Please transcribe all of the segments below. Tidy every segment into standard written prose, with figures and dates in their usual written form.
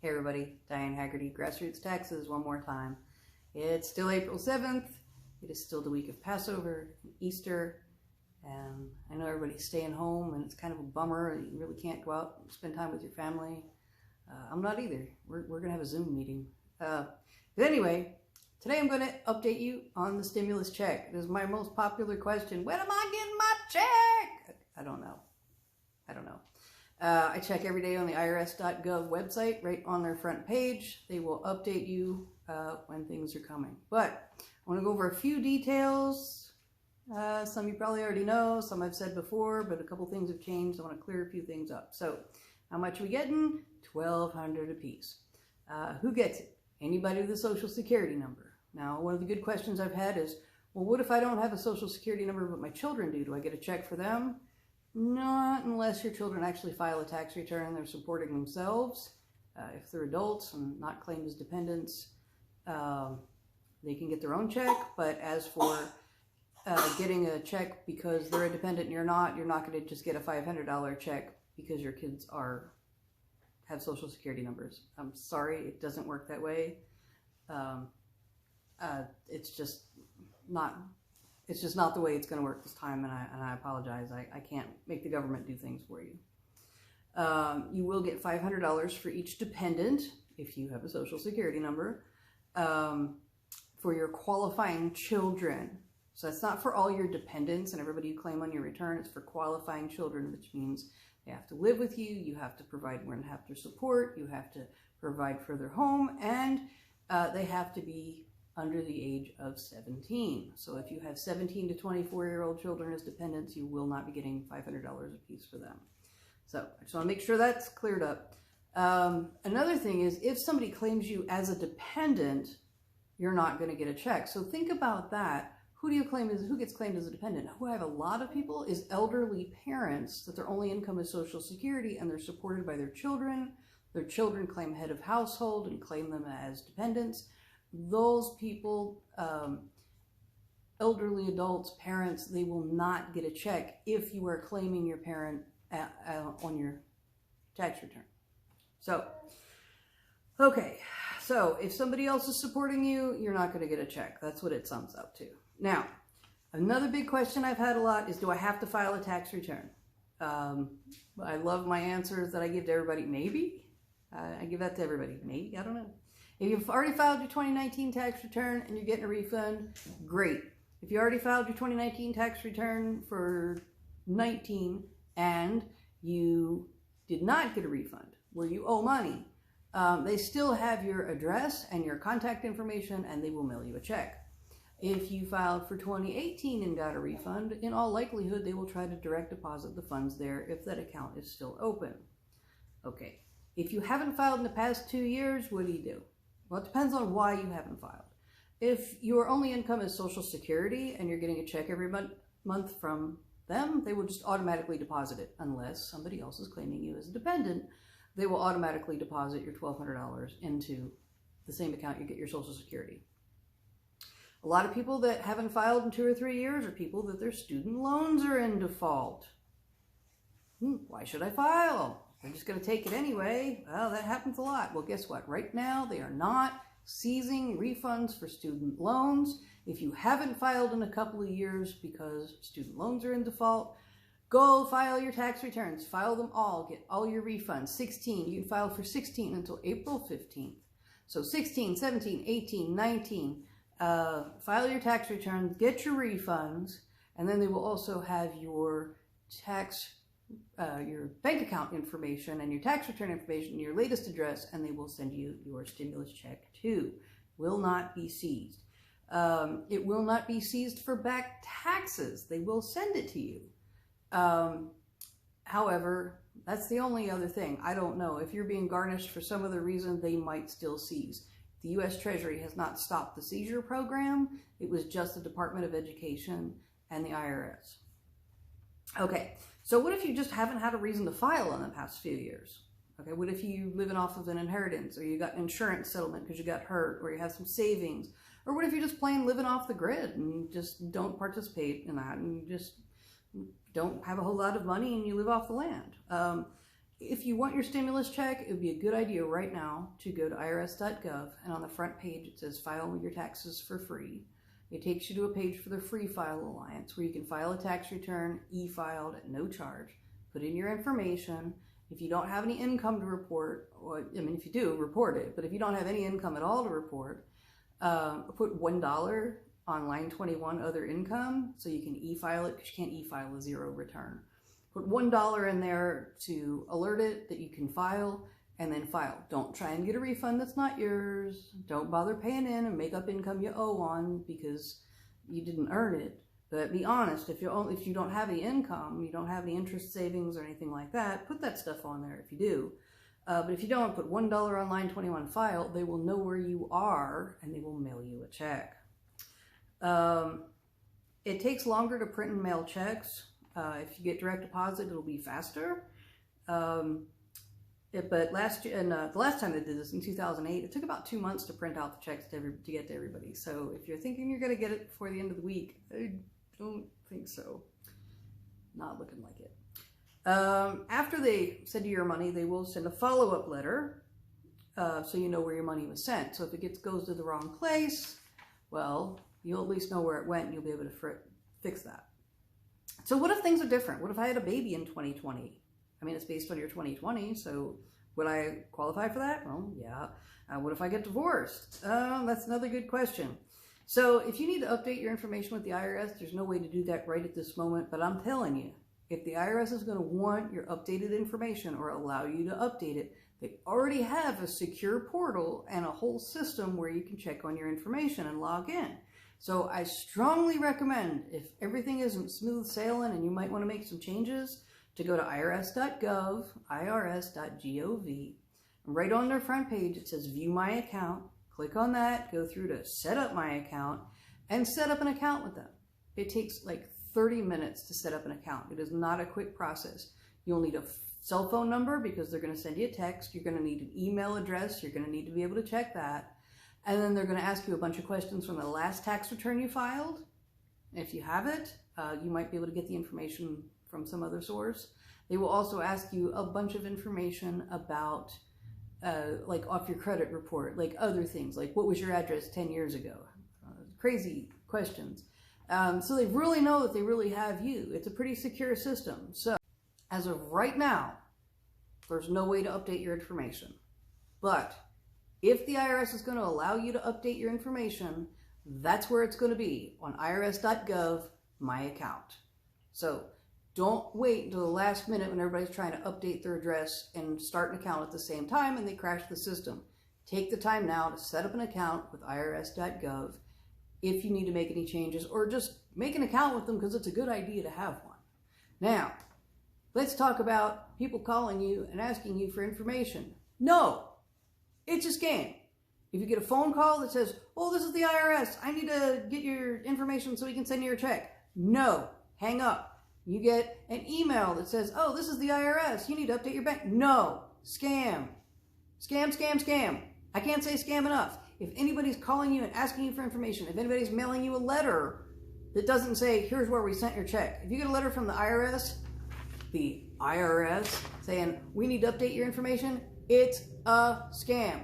Hey everybody, Diane Haggerty, Grassroots Taxes one more time. It's still April 7th. It is still the week of Passover, Easter, and I know everybody's staying home and it's kind of a bummer. You really can't go out and spend time with your family. I'm not either. We're going to have a Zoom meeting. But anyway, today I'm going to update you on the stimulus check. It is my most popular question. When am I getting my check? I don't know. I check every day on the irs.gov website, right on their front page. They will update you when things are coming. But I want to go over a few details. Some you probably already know, some I've said before, but a couple things have changed. I want to clear a few things up. So, how much are we getting? $1,200 a piece. Who gets it? Anybody with a social security number. Now, one of the good questions I've had is, well, what if I don't have a social security number, but my children do? Do I get a check for them? Not unless your children actually file a tax return and they're supporting themselves. If they're adults and not claimed as dependents, they can get their own check. But as for getting a check because they're a dependent and you're not going to just get a $500 check because your kids have social security numbers. I'm sorry, it doesn't work that way. It's just not the way it's going to work this time, and I apologize. I can't make the government do things for you. You will get $500 for each dependent if you have a social security number for your qualifying children. So that's not for all your dependents and everybody you claim on your return. It's for qualifying children, which means they have to live with you, you have to provide more than half their support, you have to provide for their home, and they have to be under the age of 17. So if you have 17 to 24-year-old children as dependents, you will not be getting $500 a piece for them. So I just want to make sure that's cleared up. Another thing is, if somebody claims you as a dependent, you're not going to get a check. So think about that. Who gets claimed as a dependent? Who I have a lot of people is elderly parents that their only income is Social Security and they're supported by their children. Their children claim head of household and claim them as dependents. Those people, elderly adults, parents, they will not get a check if you are claiming your parent on your tax return. So, okay, so if somebody else is supporting you, you're not going to get a check. That's what it sums up to. Now, another big question I've had a lot is, do I have to file a tax return? I love my answers that I give to everybody. Maybe. I give that to everybody. Maybe. I don't know. If you've already filed your 2019 tax return and you're getting a refund, great. If you already filed your 2019 tax return for 19 and you did not get a refund where you owe money, they still have your address and your contact information and they will mail you a check. If you filed for 2018 and got a refund, in all likelihood, they will try to direct deposit the funds there if that account is still open. Okay. If you haven't filed in the past 2 years, what do you do? Well, it depends on why you haven't filed. If your only income is Social Security and you're getting a check every month from them, they will just automatically deposit it. Unless somebody else is claiming you as a dependent, they will automatically deposit your $1,200 into the same account you get your Social Security. A lot of people that haven't filed in 2 or 3 years are people that their student loans are in default. Why should I file? They're just going to take it anyway. Well, that happens a lot. Well, guess what? Right now, they are not seizing refunds for student loans. If you haven't filed in a couple of years because student loans are in default, go file your tax returns. File them all. Get all your refunds. 16. You can file for 16 until April 15th. So 16, 17, 18, 19. File your tax returns. Get your refunds. And then they will also have your your bank account information and your tax return information, your latest address, and they will send you your stimulus check too. Will not be seized. It will not be seized for back taxes. They will send it to you. However, that's the only other thing. I don't know. If you're being garnished for some other reason, they might still seize. The U.S. Treasury has not stopped the seizure program. It was just the Department of Education and the IRS. Okay, so what if you just haven't had a reason to file in the past few years? Okay, what if you living off of an inheritance, or you got an insurance settlement because you got hurt, or you have some savings, or what if you're just plain living off the grid and just don't participate in that and just don't have a whole lot of money and you live off the land? if you want your stimulus check, it would be a good idea right now to go to irs.gov, and on the front page it says file your taxes for free. It takes you to a page for the Free File Alliance where you can file a tax return, e-filed at no charge, put in your information. If you don't have any income to report, or I mean, if you do, report it, but if you don't have any income at all to report, put $1 on line 21 other income so you can e-file it, because you can't e-file a zero return. Put $1 in there to alert it that you can file, and then file. Don't try and get a refund that's not yours. Don't bother paying in and make up income you owe on because you didn't earn it. But be honest, if you don't have any income, you don't have any interest savings or anything like that, put that stuff on there if you do. But if you don't, put $1 on line 21 file. They will know where you are and they will mail you a check. It takes longer to print and mail checks. If you get direct deposit, it'll be faster. But the last time they did this in 2008, it took about 2 months to print out the checks to get to everybody. So if you're thinking you're going to get it before the end of the week, I don't think so. Not looking like it. After they send you your money, they will send a follow-up letter so you know where your money was sent. So if it goes to the wrong place, well, you'll at least know where it went and you'll be able to fix that. So what if things are different? What if I had a baby in 2020? I mean, it's based on your 2020, so would I qualify for that? Well, yeah. What if I get divorced? That's another good question. So if you need to update your information with the IRS, there's no way to do that right at this moment, but I'm telling you, if the IRS is going to want your updated information or allow you to update it, they already have a secure portal and a whole system where you can check on your information and log in. So I strongly recommend, if everything isn't smooth sailing and you might want to make some changes, to go to irs.gov, irs.gov. Right on their front page, it says View My Account. Click on that, go through to Set Up My Account, and set up an account with them. It takes like 30 minutes to set up an account. It is not a quick process. You'll need a cell phone number because they're going to send you a text. You're going to need an email address. You're going to need to be able to check that. And then they're going to ask you a bunch of questions from the last tax return you filed. If you have it, you might be able to get the information from some other source. They will also ask you a bunch of information about like off your credit report, like other things, like what was your address 10 years ago? Crazy questions. So they really know that they really have you. It's a pretty secure system. So as of right now, there's no way to update your information. But if the IRS is going to allow you to update your information, that's where it's going to be, on irs.gov, My Account. So don't wait until the last minute when everybody's trying to update their address and start an account at the same time and they crash the system. Take the time now to set up an account with irs.gov if you need to make any changes, or just make an account with them because it's a good idea to have one. Now, let's talk about people calling you and asking you for information. No, it's a scam. If you get a phone call that says, oh, this is the IRS, I need to get your information so we can send you your check. No, hang up. You get an email that says, oh, this is the IRS, you need to update your bank. No, scam. Scam, scam, scam. I can't say scam enough. If anybody's calling you and asking you for information, if anybody's mailing you a letter that doesn't say, here's where we sent your check. If you get a letter from the IRS saying, we need to update your information, it's a scam.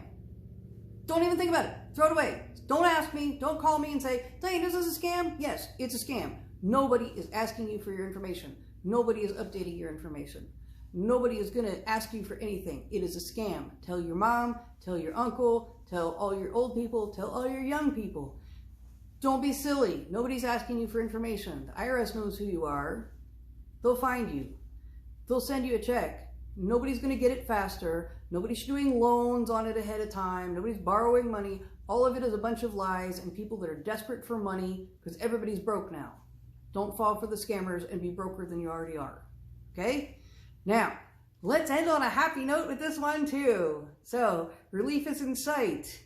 Don't even think about it. Throw it away. Don't ask me. Don't call me and say, Dane, is this a scam? Yes, it's a scam. Nobody is asking you for your information. Nobody is updating your information. Nobody is going to ask you for anything. It is a scam. Tell your mom, tell your uncle, tell all your old people, tell all your young people. Don't be silly. Nobody's asking you for information. The IRS knows who you are. They'll find you. They'll send you a check. Nobody's going to get it faster. Nobody's doing loans on it ahead of time. Nobody's borrowing money. All of it is a bunch of lies and people that are desperate for money because everybody's broke now. Don't fall for the scammers and be broker than you already are. Okay? Now, let's end on a happy note with this one too. So, relief is in sight.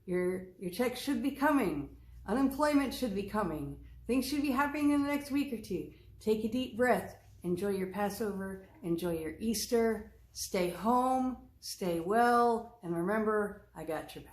Your check should be coming. Unemployment should be coming. Things should be happening in the next week or two. Take a deep breath. Enjoy your Passover. Enjoy your Easter. Stay home. Stay well. And remember, I got your back.